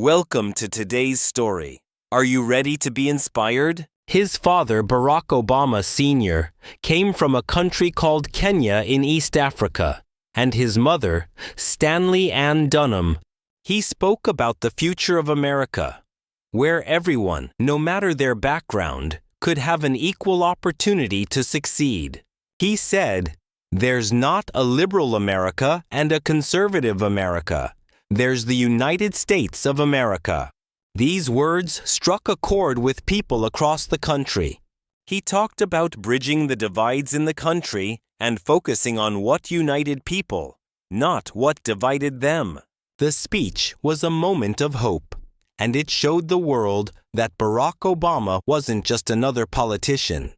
Welcome to today's story. Are you ready to be inspired? His father, Barack Obama Sr., came from a country called Kenya in East Africa, and his mother, Stanley Ann Dunham. He spoke about the future of America, where everyone, no matter their background, could have an equal opportunity to succeed. He said, "There's not a liberal America and a conservative America. There's the United States of America." These words struck a chord with people across the country. He talked about bridging the divides in the country and focusing on what united people, not what divided them. The speech was a moment of hope, and it showed the world that Barack Obama wasn't just another politician.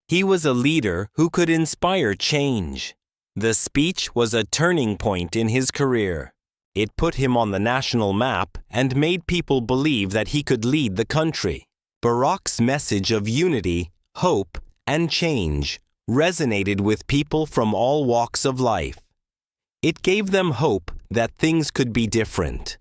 He was a leader who could inspire change. The speech was a turning point in his career. It put him on the national map and made people believe that he could lead the country. Barack's message of unity, hope, and change resonated with people from all walks of life. It gave them hope that things could be different.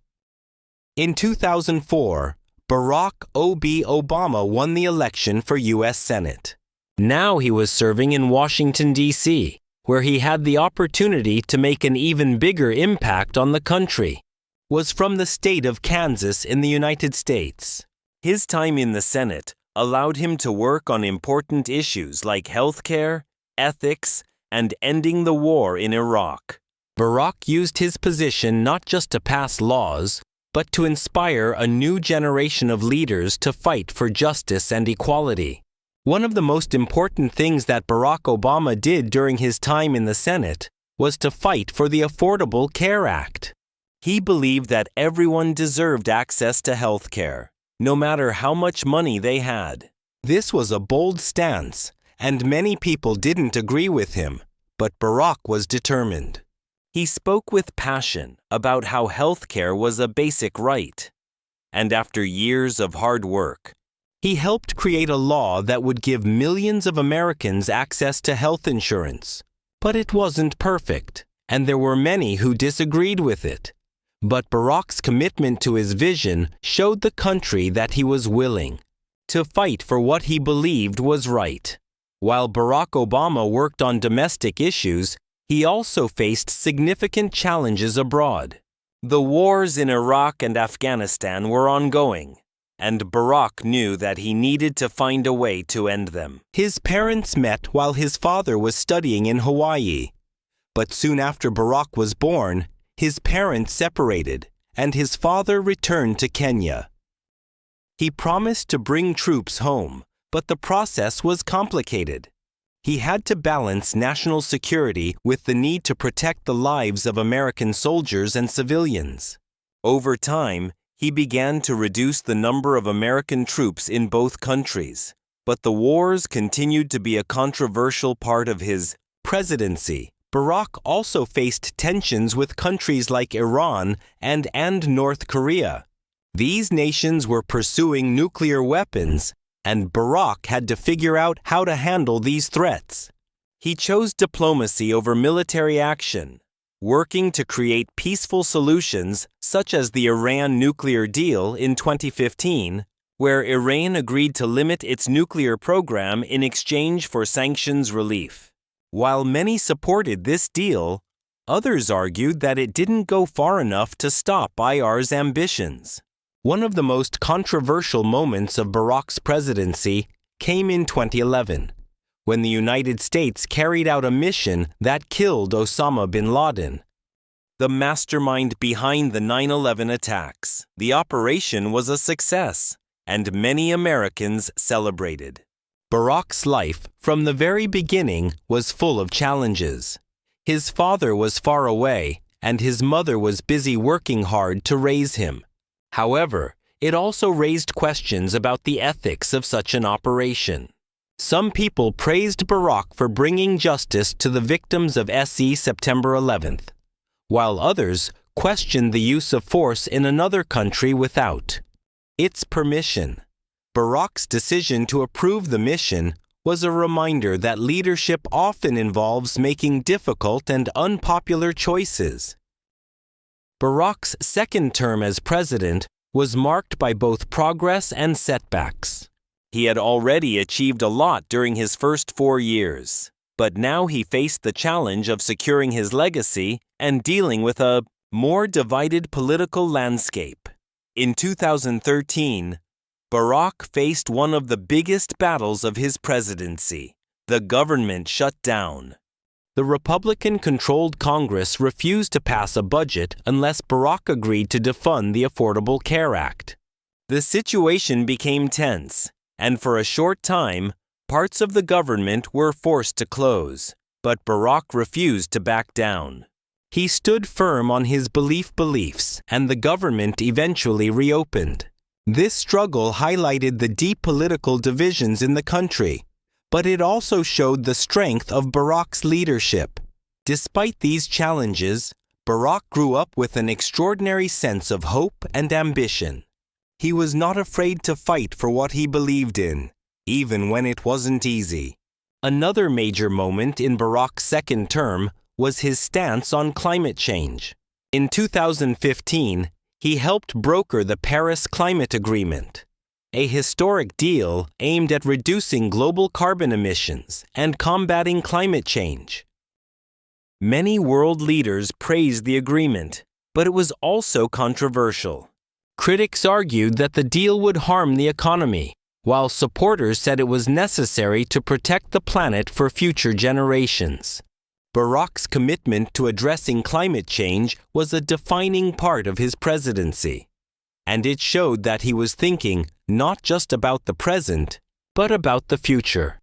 In 2004, Barack Obama won the election for U.S. Senate. Now he was serving in Washington, D.C., where he had the opportunity to make an even bigger impact on the country. Was from the state of Kansas in the United States. His time in the Senate allowed him to work on important issues like healthcare, ethics, and ending the war in Iraq. Barack used his position not just to pass laws, but to inspire a new generation of leaders to fight for justice and equality. One of the most important things that Barack Obama did during his time in the Senate was to fight for the Affordable Care Act. He believed that everyone deserved access to health care, no matter how much money they had. This was a bold stance, and many people didn't agree with him, but Barack was determined. He spoke with passion about how health care was a basic right. And after years of hard work, he helped create a law that would give millions of Americans access to health insurance. But it wasn't perfect, and there were many who disagreed with it. But Barack's commitment to his vision showed the country that he was willing to fight for what he believed was right. While Barack Obama worked on domestic issues, he also faced significant challenges abroad. The wars in Iraq and Afghanistan were ongoing, and Barack knew that he needed to find a way to end them. His parents met while his father was studying in Hawaii. But soon after Barack was born, his parents separated, and his father returned to Kenya. He promised to bring troops home, but the process was complicated. He had to balance national security with the need to protect the lives of American soldiers and civilians. Over time, he began to reduce the number of American troops in both countries, but the wars continued to be a controversial part of his presidency. Barack also faced tensions with countries like Iran and North Korea. These nations were pursuing nuclear weapons, and Barack had to figure out how to handle these threats. He chose diplomacy over military action, working to create peaceful solutions such as the Iran nuclear deal in 2015, where Iran agreed to limit its nuclear program in exchange for sanctions relief. While many supported this deal, others argued that it didn't go far enough to stop IR's ambitions. One of the most controversial moments of Barack's presidency came in 2011. When the United States carried out a mission that killed Osama bin Laden, the mastermind behind the 9/11 attacks. The operation was a success, and many Americans celebrated. Barack's life, from the very beginning, was full of challenges. His father was far away, and his mother was busy working hard to raise him. However, it also raised questions about the ethics of such an operation. Some people praised Barack for bringing justice to the victims of September 11th, while others questioned the use of force in another country without its permission. Barack's decision to approve the mission was a reminder that leadership often involves making difficult and unpopular choices. Barack's second term as president was marked by both progress and setbacks. He had already achieved a lot during his first 4 years, but now he faced the challenge of securing his legacy and dealing with a more divided political landscape. In 2013, Barack faced one of the biggest battles of his presidency. The government shut down. The Republican-controlled Congress refused to pass a budget unless Barack agreed to defund the Affordable Care Act. The situation became tense, and for a short time, parts of the government were forced to close, but Barack refused to back down. He stood firm on his beliefs, and the government eventually reopened. This struggle highlighted the deep political divisions in the country, but it also showed the strength of Barack's leadership. Despite these challenges, Barack grew up with an extraordinary sense of hope and ambition. He was not afraid to fight for what he believed in, even when it wasn't easy. Another major moment in Barack's second term was his stance on climate change. In 2015, he helped broker the Paris Climate Agreement, a historic deal aimed at reducing global carbon emissions and combating climate change. Many world leaders praised the agreement, but it was also controversial. Critics argued that the deal would harm the economy, while supporters said it was necessary to protect the planet for future generations. Barack's commitment to addressing climate change was a defining part of his presidency, and it showed that he was thinking not just about the present, but about the future.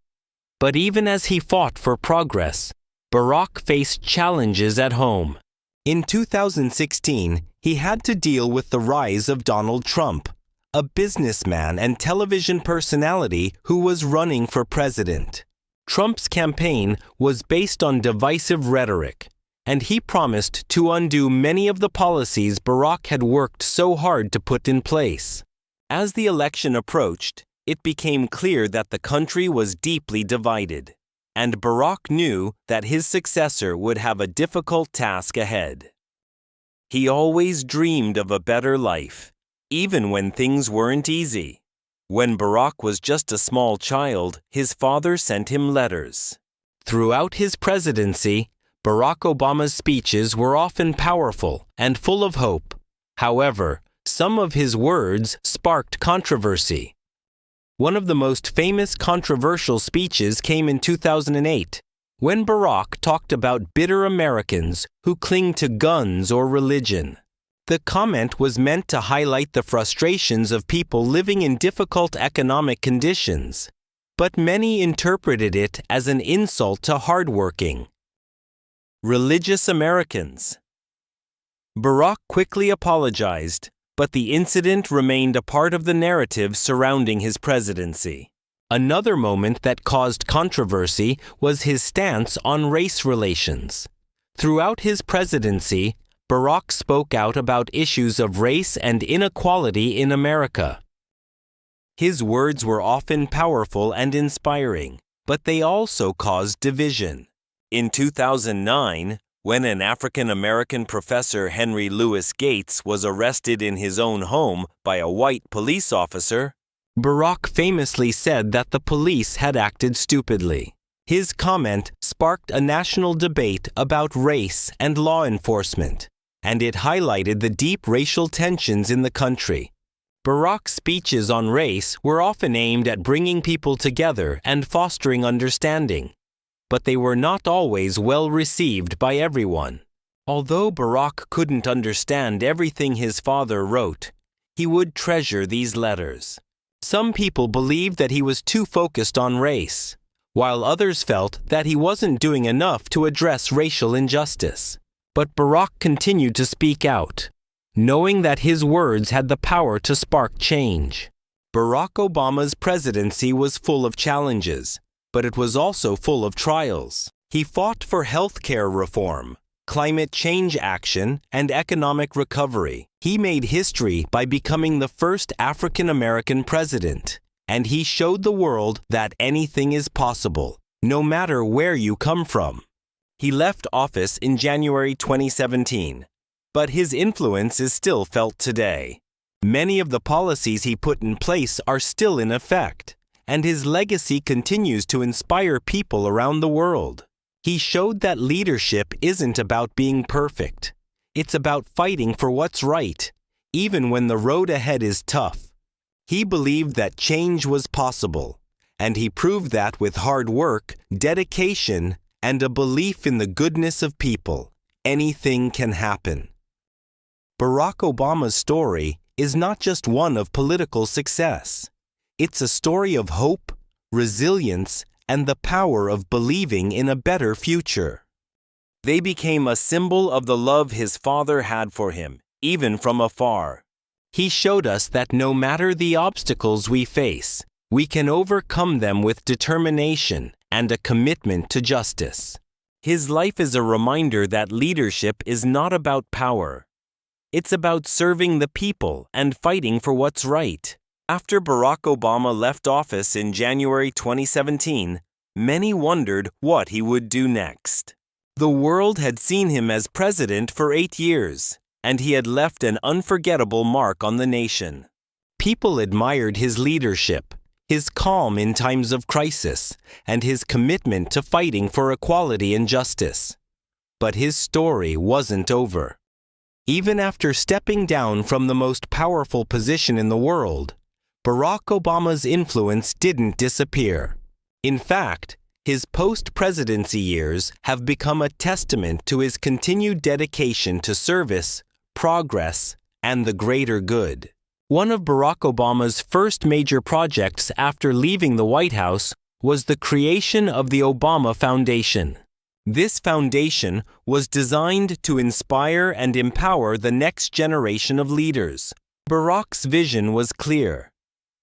But even as he fought for progress, Barack faced challenges at home. In 2016, he had to deal with the rise of Donald Trump, a businessman and television personality who was running for president. Trump's campaign was based on divisive rhetoric, and he promised to undo many of the policies Barack had worked so hard to put in place. As the election approached, it became clear that the country was deeply divided, and Barack knew that his successor would have a difficult task ahead. He always dreamed of a better life, even when things weren't easy. When Barack was just a small child, his father sent him letters. Throughout his presidency, Barack Obama's speeches were often powerful and full of hope. However, some of his words sparked controversy. One of the most famous controversial speeches came in 2008, when Barack talked about bitter Americans who cling to guns or religion. The comment was meant to highlight the frustrations of people living in difficult economic conditions, but many interpreted it as an insult to hardworking, religious Americans. Barack quickly apologized, but the incident remained a part of the narrative surrounding his presidency. Another moment that caused controversy was his stance on race relations. Throughout his presidency, Barack spoke out about issues of race and inequality in America. His words were often powerful and inspiring, but they also caused division. In 2009, when an African-American professor, Henry Louis Gates, was arrested in his own home by a white police officer, Barack famously said that the police had acted stupidly. His comment sparked a national debate about race and law enforcement, and it highlighted the deep racial tensions in the country. Barack's speeches on race were often aimed at bringing people together and fostering understanding, but they were not always well received by everyone. Although Barack couldn't understand everything his father wrote, he would treasure these letters. Some people believed that he was too focused on race, while others felt that he wasn't doing enough to address racial injustice. But Barack continued to speak out, knowing that his words had the power to spark change. Barack Obama's presidency was full of challenges, but it was also full of trials. He fought for health care reform, climate change action, and economic recovery. He made history by becoming the first African-American president, and he showed the world that anything is possible, no matter where you come from. He left office in January 2017, but his influence is still felt today. Many of the policies he put in place are still in effect, and his legacy continues to inspire people around the world. He showed that leadership isn't about being perfect. It's about fighting for what's right, even when the road ahead is tough. He believed that change was possible, and he proved that with hard work, dedication, and a belief in the goodness of people, anything can happen. Barack Obama's story is not just one of political success. It's a story of hope, resilience, and the power of believing in a better future. They became a symbol of the love his father had for him, even from afar. He showed us that no matter the obstacles we face, we can overcome them with determination and a commitment to justice. His life is a reminder that leadership is not about power. It's about serving the people and fighting for what's right. After Barack Obama left office in January 2017, many wondered what he would do next. The world had seen him as president for 8 years, and he had left an unforgettable mark on the nation. People admired his leadership, his calm in times of crisis, and his commitment to fighting for equality and justice. But his story wasn't over. Even after stepping down from the most powerful position in the world, Barack Obama's influence didn't disappear. In fact, his post-presidency years have become a testament to his continued dedication to service, progress, and the greater good. One of Barack Obama's first major projects after leaving the White House was the creation of the Obama Foundation. This foundation was designed to inspire and empower the next generation of leaders. Barack's vision was clear: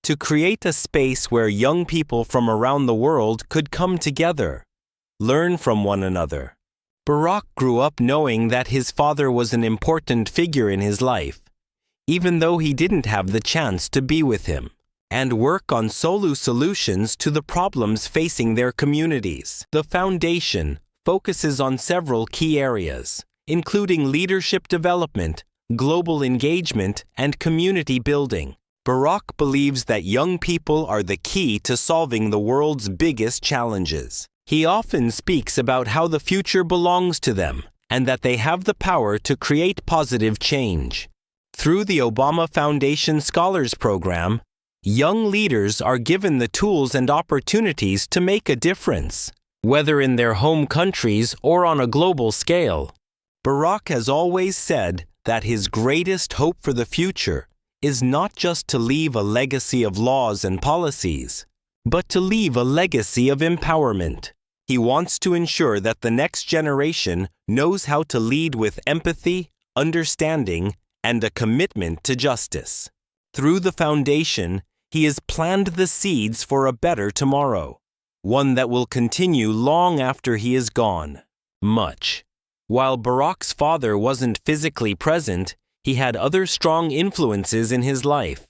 to create a space where young people from around the world could come together, learn from one another. Barack grew up knowing that his father was an important figure in his life, even though he didn't have the chance to be with him, and work on solutions to the problems facing their communities. The foundation focuses on several key areas, including leadership development, global engagement, and community building. Barack believes that young people are the key to solving the world's biggest challenges. He often speaks about how the future belongs to them and that they have the power to create positive change. Through the Obama Foundation Scholars Program, young leaders are given the tools and opportunities to make a difference, whether in their home countries or on a global scale. Barack has always said that his greatest hope for the future is not just to leave a legacy of laws and policies, but to leave a legacy of empowerment. He wants to ensure that the next generation knows how to lead with empathy, understanding, and a commitment to justice. Through the foundation, he has planned the seeds for a better tomorrow, one that will continue long after he is gone. While Barack's father wasn't physically present, he had other strong influences in his life.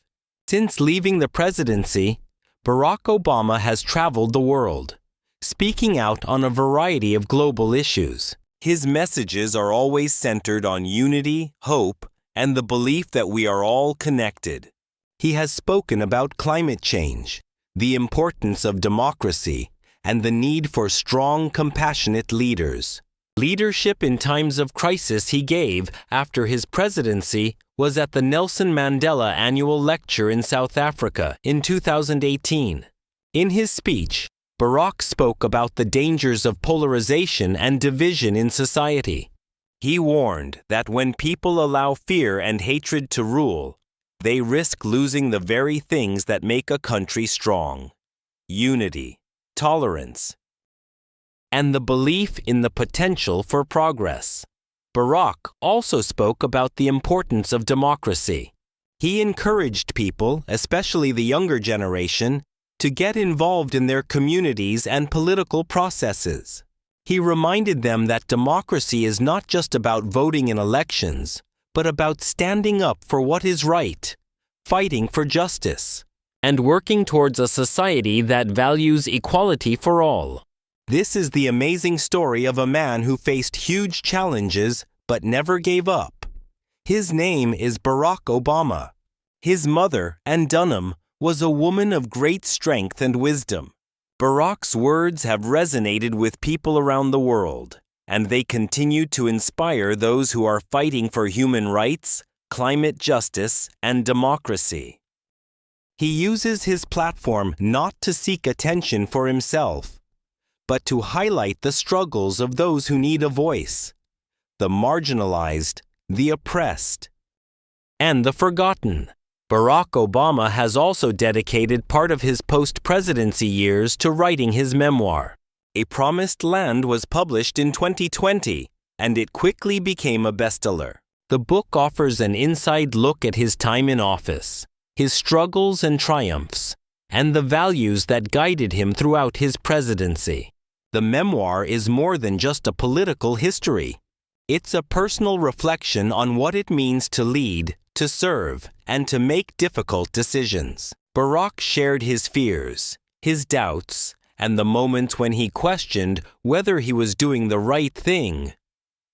Since leaving the presidency, Barack Obama has traveled the world, speaking out on a variety of global issues. His messages are always centered on unity, hope, and the belief that we are all connected. He has spoken about climate change, the importance of democracy, and the need for strong, compassionate leaders. Leadership in times of crisis he gave after his presidency was at the Nelson Mandela Annual Lecture in South Africa in 2018. In his speech, Barack spoke about the dangers of polarization and division in society. He warned that when people allow fear and hatred to rule, they risk losing the very things that make a country strong: unity, tolerance, and the belief in the potential for progress. Barack also spoke about the importance of democracy. He encouraged people, especially the younger generation, to get involved in their communities and political processes. He reminded them that democracy is not just about voting in elections, but about standing up for what is right, fighting for justice, and working towards a society that values equality for all. This is the amazing story of a man who faced huge challenges but never gave up. His name is Barack Obama. His mother, Ann Dunham, was a woman of great strength and wisdom. Barack's words have resonated with people around the world, and they continue to inspire those who are fighting for human rights, climate justice, and democracy. He uses his platform not to seek attention for himself, but to highlight the struggles of those who need a voice, the marginalized, the oppressed, and the forgotten. Barack Obama has also dedicated part of his post-presidency years to writing his memoir. A Promised Land was published in 2020, and it quickly became a bestseller. The book offers an inside look at his time in office, his struggles and triumphs, and the values that guided him throughout his presidency. The memoir is more than just a political history. It's a personal reflection on what it means to lead, to serve, and to make difficult decisions. Barack shared his fears, his doubts, and the moments when he questioned whether he was doing the right thing.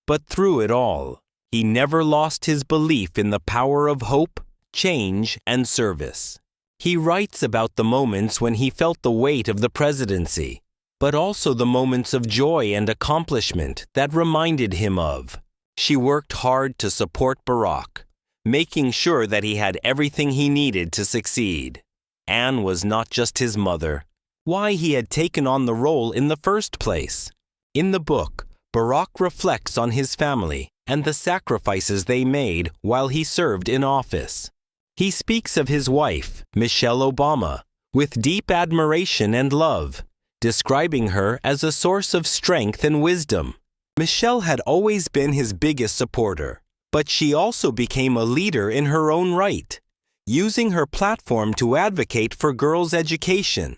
But through it all, he never lost his belief in the power of hope, change, and service. He writes about the moments when he felt the weight of the presidency, but also the moments of joy and accomplishment that reminded him of. She worked hard to support Barack, making sure that he had everything he needed to succeed. Anne was not just his mother, why he had taken on the role in the first place. In the book, Barack reflects on his family and the sacrifices they made while he served in office. He speaks of his wife, Michelle Obama, with deep admiration and love, describing her as a source of strength and wisdom. Michelle had always been his biggest supporter, but she also became a leader in her own right, using her platform to advocate for girls' education,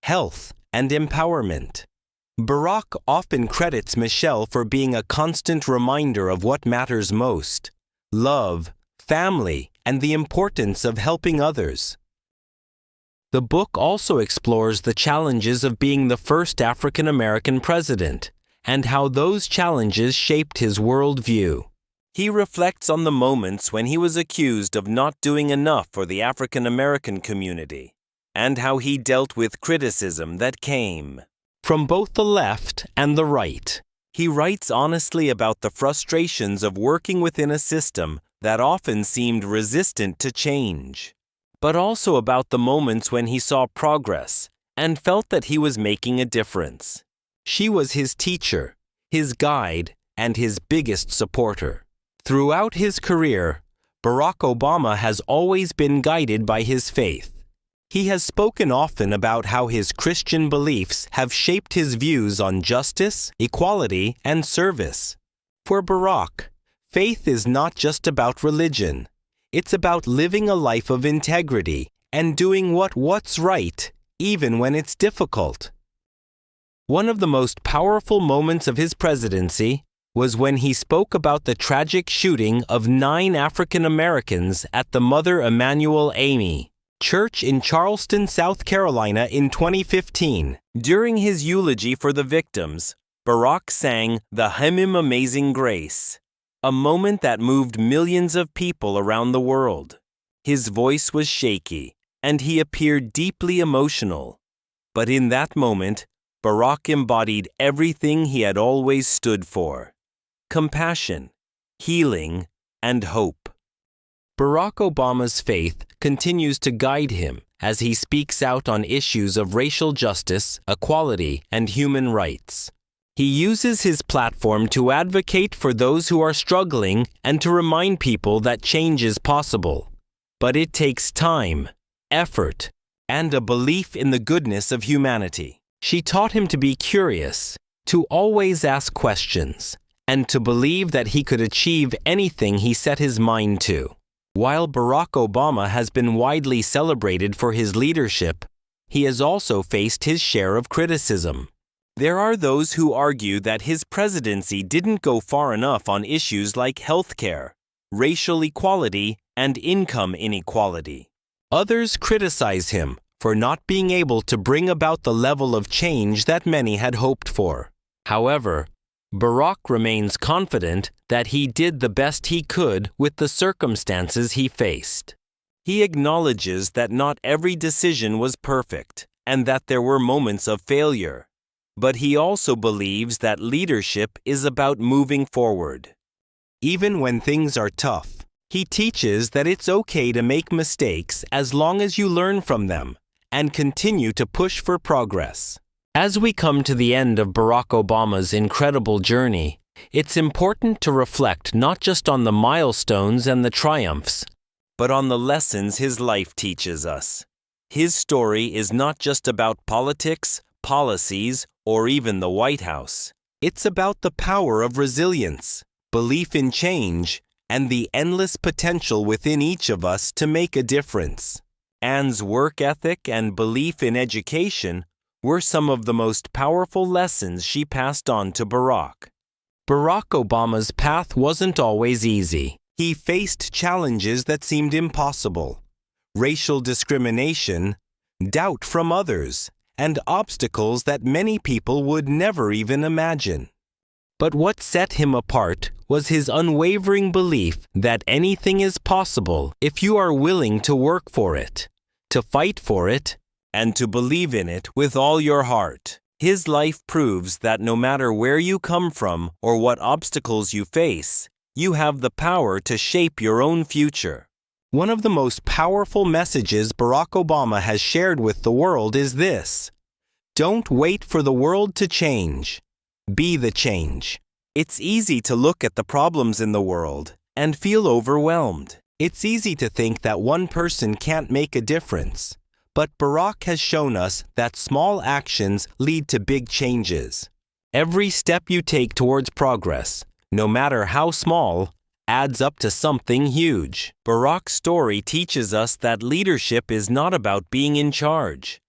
health, and empowerment. Barack often credits Michelle for being a constant reminder of what matters most: love, family, and the importance of helping others. The book also explores the challenges of being the first African American president and how those challenges shaped his worldview. He reflects on the moments when he was accused of not doing enough for the African American community and how he dealt with criticism that came from both the left and the right. He writes honestly about the frustrations of working within a system that often seemed resistant to change, but also about the moments when he saw progress and felt that he was making a difference. She was his teacher, his guide, and his biggest supporter. Throughout his career, Barack Obama has always been guided by his faith. He has spoken often about how his Christian beliefs have shaped his views on justice, equality, and service. For Barack, faith is not just about religion. It's about living a life of integrity and doing what's right, even when it's difficult. One of the most powerful moments of his presidency was when he spoke about the tragic shooting of 9 African Americans at the Mother Emanuel AME Church in Charleston, South Carolina in 2015. During his eulogy for the victims, Barack sang the hymn Amazing Grace, a moment that moved millions of people around the world. His voice was shaky, and he appeared deeply emotional. But in that moment, Barack embodied everything he had always stood for: compassion, healing, and hope. Barack Obama's faith continues to guide him as he speaks out on issues of racial justice, equality, and human rights. He uses his platform to advocate for those who are struggling and to remind people that change is possible. But it takes time, effort, and a belief in the goodness of humanity. She taught him to be curious, to always ask questions, and to believe that he could achieve anything he set his mind to. While Barack Obama has been widely celebrated for his leadership, he has also faced his share of criticism. There are those who argue that his presidency didn't go far enough on issues like healthcare, racial equality, and income inequality. Others criticize him for not being able to bring about the level of change that many had hoped for. However, Barack remains confident that he did the best he could with the circumstances he faced. He acknowledges that not every decision was perfect and that there were moments of failure. But he also believes that leadership is about moving forward. Even when things are tough, he teaches that it's okay to make mistakes as long as you learn from them and continue to push for progress. As we come to the end of Barack Obama's incredible journey, it's important to reflect not just on the milestones and the triumphs, but on the lessons his life teaches us. His story is not just about politics, policies, or even the White House. It's about the power of resilience, belief in change, and the endless potential within each of us to make a difference. Anne's work ethic and belief in education were some of the most powerful lessons she passed on to Barack. Barack Obama's path wasn't always easy. He faced challenges that seemed impossible: racial discrimination, doubt from others, and obstacles that many people would never even imagine. But what set him apart was his unwavering belief that anything is possible if you are willing to work for it, to fight for it, and to believe in it with all your heart. His life proves that no matter where you come from or what obstacles you face, you have the power to shape your own future. One of the most powerful messages Barack Obama has shared with the world is this: don't wait for the world to change. Be the change. It's easy to look at the problems in the world and feel overwhelmed. It's easy to think that one person can't make a difference. But Barack has shown us that small actions lead to big changes. Every step you take towards progress, no matter how small, adds up to something huge. Barack's story teaches us that leadership is not about being in charge.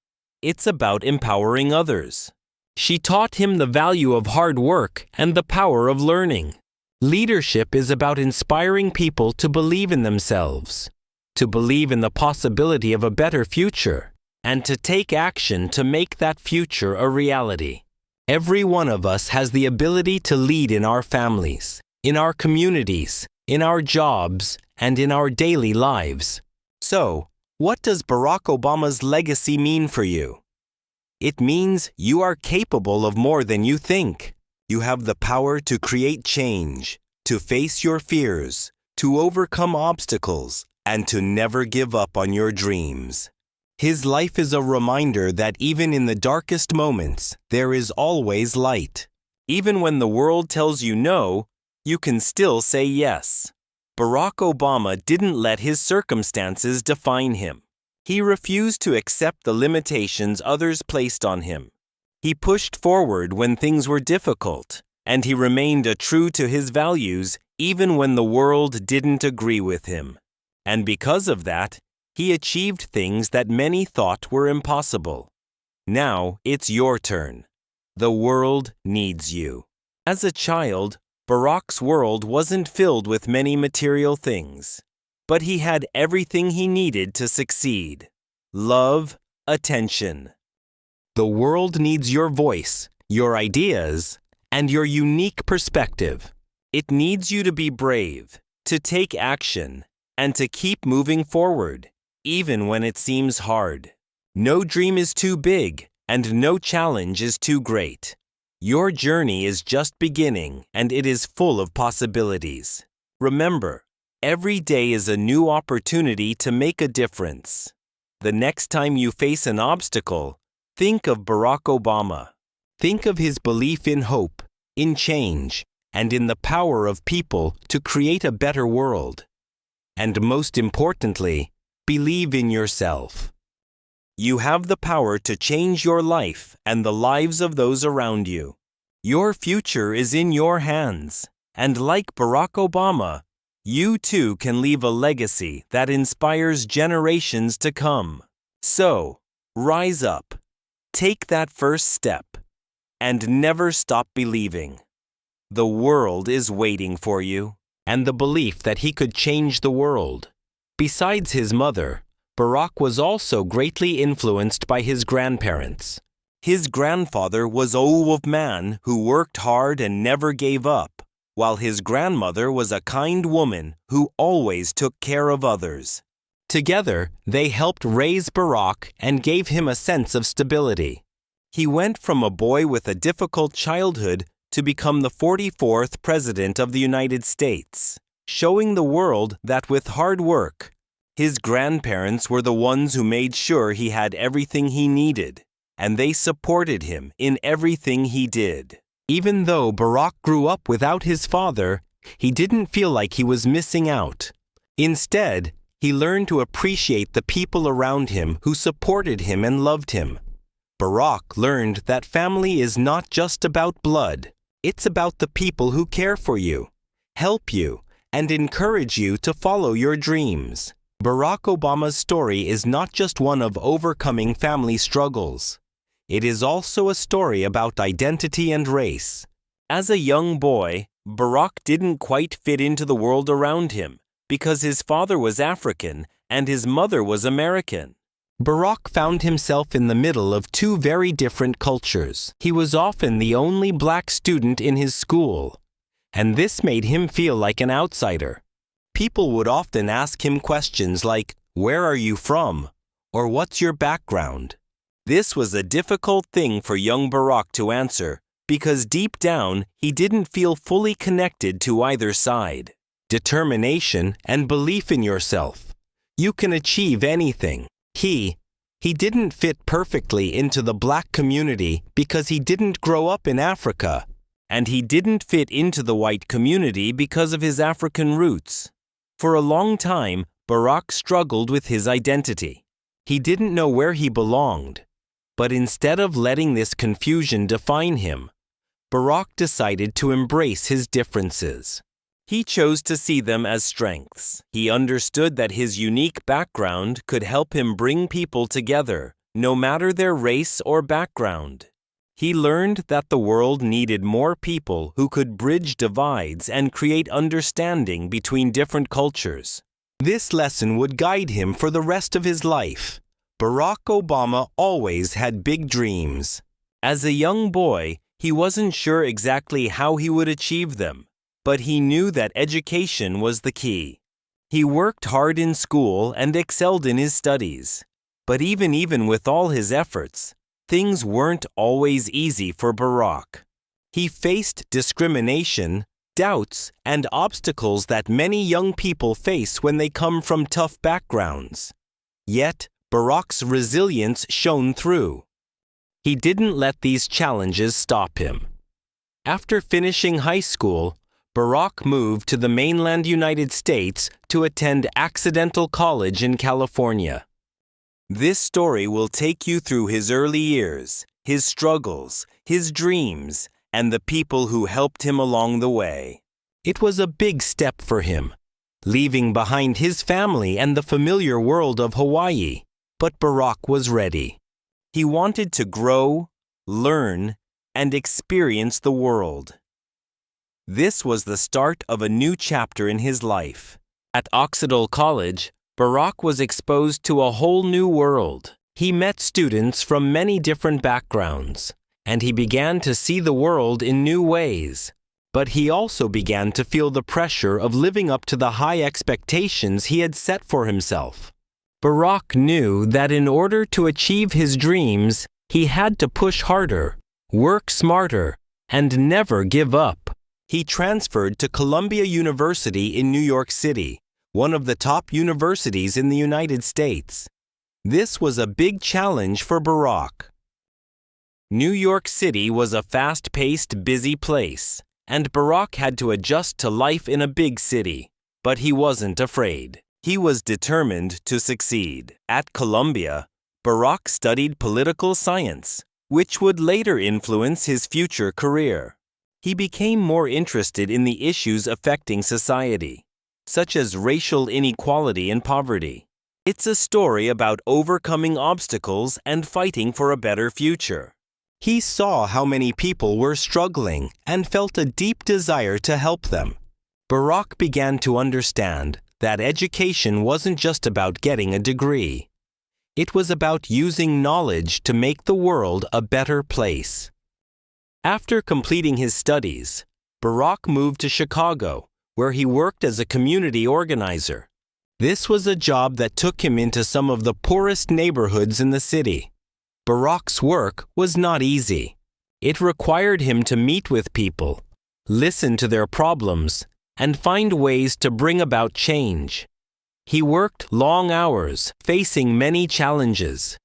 It's about empowering others. She taught him the value of hard work and the power of learning. Leadership is about inspiring people to believe in themselves, to believe in the possibility of a better future, and to take action to make that future a reality. Every one of us has the ability to lead in our families, in our communities, in our jobs, and in our daily lives. So, what does Barack Obama's legacy mean for you? It means you are capable of more than you think. You have the power to create change, to face your fears, to overcome obstacles, and to never give up on your dreams. His life is a reminder that even in the darkest moments, there is always light. Even when the world tells you no, you can still say yes. Barack Obama didn't let his circumstances define him. He refused to accept the limitations others placed on him. He pushed forward when things were difficult, and he remained true to his values even when the world didn't agree with him. And because of that, he achieved things that many thought were impossible. Now it's your turn. The world needs you. As a child, Barack's world wasn't filled with many material things, but he had everything he needed to succeed: love, attention. The world needs your voice, your ideas, and your unique perspective. It needs you to be brave, to take action, and to keep moving forward, even when it seems hard. No dream is too big, and no challenge is too great. Your journey is just beginning, and it is full of possibilities. Remember, every day is a new opportunity to make a difference. The next time you face an obstacle, think of Barack Obama. Think of his belief in hope, in change, and in the power of people to create a better world. And most importantly, believe in yourself. You have the power to change your life and the lives of those around you. Your future is in your hands, and like Barack Obama, you too can leave a legacy that inspires generations to come. So, rise up, take that first step, and never stop believing. The world is waiting for you. And the belief that he could change the world. Besides his mother, Barack was also greatly influenced by his grandparents. His grandfather was a man who worked hard and never gave up, while his grandmother was a kind woman who always took care of others. Together, they helped raise Barack and gave him a sense of stability. He went from a boy with a difficult childhood to become the 44th President of the United States, showing the world that with hard work, his grandparents were the ones who made sure he had everything he needed, and they supported him in everything he did. Even though Barack grew up without his father, he didn't feel like he was missing out. Instead, he learned to appreciate the people around him who supported him and loved him. Barack learned that family is not just about blood. It's about the people who care for you, help you, and encourage you to follow your dreams. Barack Obama's story is not just one of overcoming family struggles. It is also a story about identity and race. As a young boy, Barack didn't quite fit into the world around him because his father was African and his mother was American. Barack found himself in the middle of two very different cultures. He was often the only black student in his school, and this made him feel like an outsider. People would often ask him questions like, "Where are you from?" or "What's your background?" This was a difficult thing for young Barack to answer because deep down he didn't feel fully connected to either side. Determination and belief in yourself. You can achieve anything. He didn't fit perfectly into the black community because he didn't grow up in Africa, and he didn't fit into the white community because of his African roots. For a long time, Barack struggled with his identity. He didn't know where he belonged. But instead of letting this confusion define him, Barack decided to embrace his differences. He chose to see them as strengths. He understood that his unique background could help him bring people together, no matter their race or background. He learned that the world needed more people who could bridge divides and create understanding between different cultures. This lesson would guide him for the rest of his life. Barack Obama always had big dreams. As a young boy, he wasn't sure exactly how he would achieve them, but he knew that education was the key. He worked hard in school and excelled in his studies. But even with all his efforts, things weren't always easy for Barack. He faced discrimination, doubts, and obstacles that many young people face when they come from tough backgrounds. Yet, Barack's resilience shone through. He didn't let these challenges stop him. After finishing high school, Barack moved to the mainland United States to attend Accidental College in California. This story will take you through his early years, his struggles, his dreams, and the people who helped him along the way. It was a big step for him, leaving behind his family and the familiar world of Hawaii. But Barack was ready. He wanted to grow, learn, and experience the world. This was the start of a new chapter in his life. At Occidental College, Barack was exposed to a whole new world. He met students from many different backgrounds, and he began to see the world in new ways. But he also began to feel the pressure of living up to the high expectations he had set for himself. Barack knew that in order to achieve his dreams, he had to push harder, work smarter, and never give up. He transferred to Columbia University in New York City, one of the top universities in the United States. This was a big challenge for Barack. New York City was a fast-paced, busy place, and Barack had to adjust to life in a big city. But he wasn't afraid. He was determined to succeed. At Columbia, Barack studied political science, which would later influence his future career. He became more interested in the issues affecting society, such as racial inequality and poverty. It's a story about overcoming obstacles and fighting for a better future. He saw how many people were struggling and felt a deep desire to help them. Barack began to understand that education wasn't just about getting a degree. It was about using knowledge to make the world a better place. After completing his studies, Barack moved to Chicago, where he worked as a community organizer. This was a job that took him into some of the poorest neighborhoods in the city. Barack's work was not easy. It required him to meet with people, listen to their problems, and find ways to bring about change. He worked long hours, facing many challenges.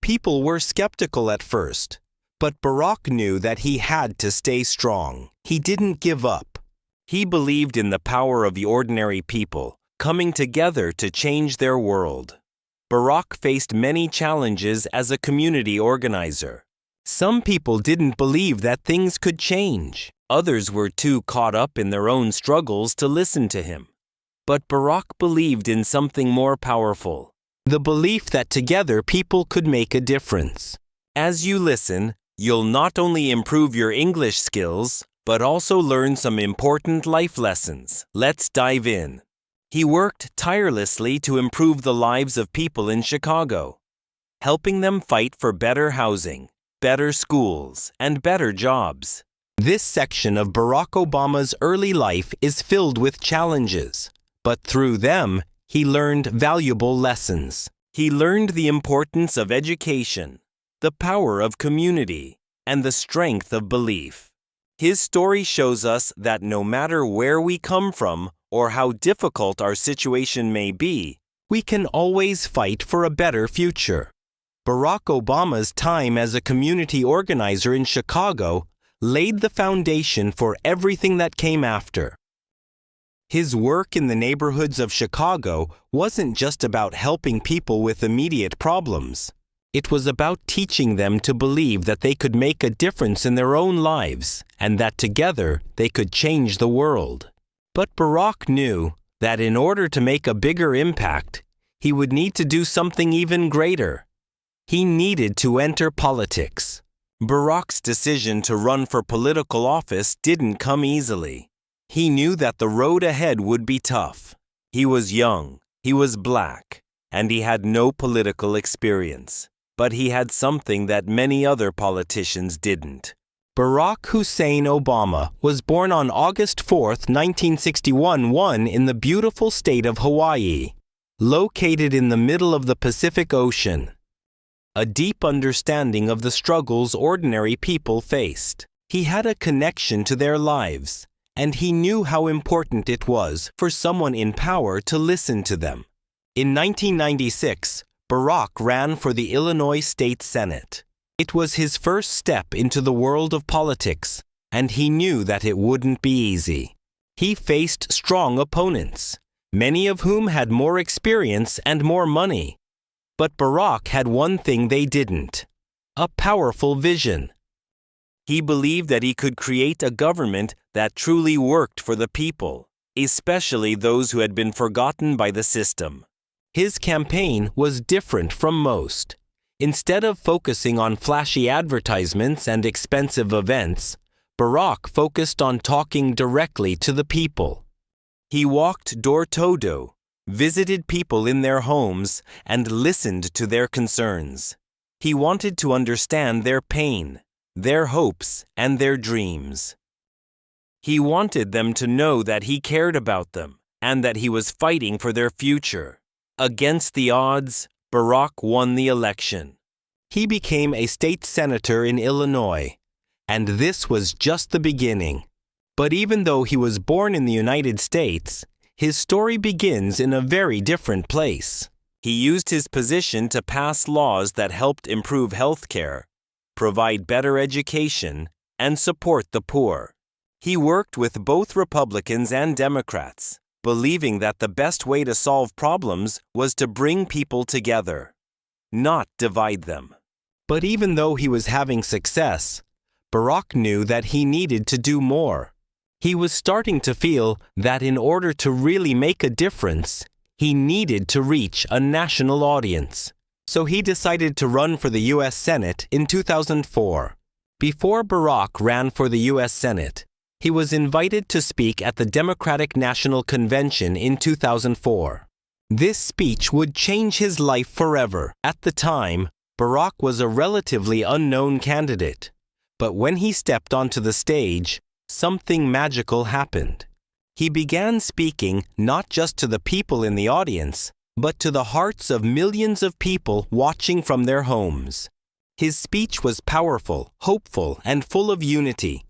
People were skeptical at first, but Barack knew that he had to stay strong. He didn't give up. He believed in the power of the ordinary people, coming together to change their world. Barack faced many challenges as a community organizer. Some people didn't believe that things could change. Others were too caught up in their own struggles to listen to him. But Barack believed in something more powerful, the belief that together people could make a difference. As you listen, you'll not only improve your English skills, but also learn some important life lessons. Let's dive in. He worked tirelessly to improve the lives of people in Chicago, helping them fight for better housing, better schools, and better jobs. This section of Barack Obama's early life is filled with challenges, but through them, he learned valuable lessons. He learned the importance of education, the power of community, and the strength of belief. His story shows us that no matter where we come from or how difficult our situation may be, we can always fight for a better future. Barack Obama's time as a community organizer in Chicago laid the foundation for everything that came after. His work in the neighborhoods of Chicago wasn't just about helping people with immediate problems. It was about teaching them to believe that they could make a difference in their own lives and that together they could change the world. But Barack knew that in order to make a bigger impact, he would need to do something even greater. He needed to enter politics. Barack's decision to run for political office didn't come easily. He knew that the road ahead would be tough. He was young, he was black, and he had no political experience. But he had something that many other politicians didn't. Barack Hussein Obama was born on August 4, 1961 in the beautiful state of Hawaii, located in the middle of the Pacific Ocean. A deep understanding of the struggles ordinary people faced. He had a connection to their lives, and he knew how important it was for someone in power to listen to them. In 1996, Barack ran for the Illinois State Senate. It was his first step into the world of politics, and he knew that it wouldn't be easy. He faced strong opponents, many of whom had more experience and more money. But Barack had one thing they didn't: a powerful vision. He believed that he could create a government that truly worked for the people, especially those who had been forgotten by the system. His campaign was different from most. Instead of focusing on flashy advertisements and expensive events, Barack focused on talking directly to the people. He walked door-to-door, visited people in their homes, and listened to their concerns. He wanted to understand their pain, their hopes, and their dreams. He wanted them to know that he cared about them and that he was fighting for their future. Against the odds, Barack won the election. He became a state senator in Illinois, and this was just the beginning. But even though he was born in the United States, his story begins in a very different place. He used his position to pass laws that helped improve health care, provide better education, and support the poor. He worked with both Republicans and Democrats, believing that the best way to solve problems was to bring people together, not divide them. But even though he was having success, Barack knew that he needed to do more. He was starting to feel that in order to really make a difference, he needed to reach a national audience. So he decided to run for the U.S. Senate in 2004. Before Barack ran for the U.S. Senate, he was invited to speak at the Democratic National Convention in 2004. This speech would change his life forever. At the time, Barack was a relatively unknown candidate. But when he stepped onto the stage, something magical happened. He began speaking not just to the people in the audience, but to the hearts of millions of people watching from their homes. His speech was powerful, hopeful, and full of unity,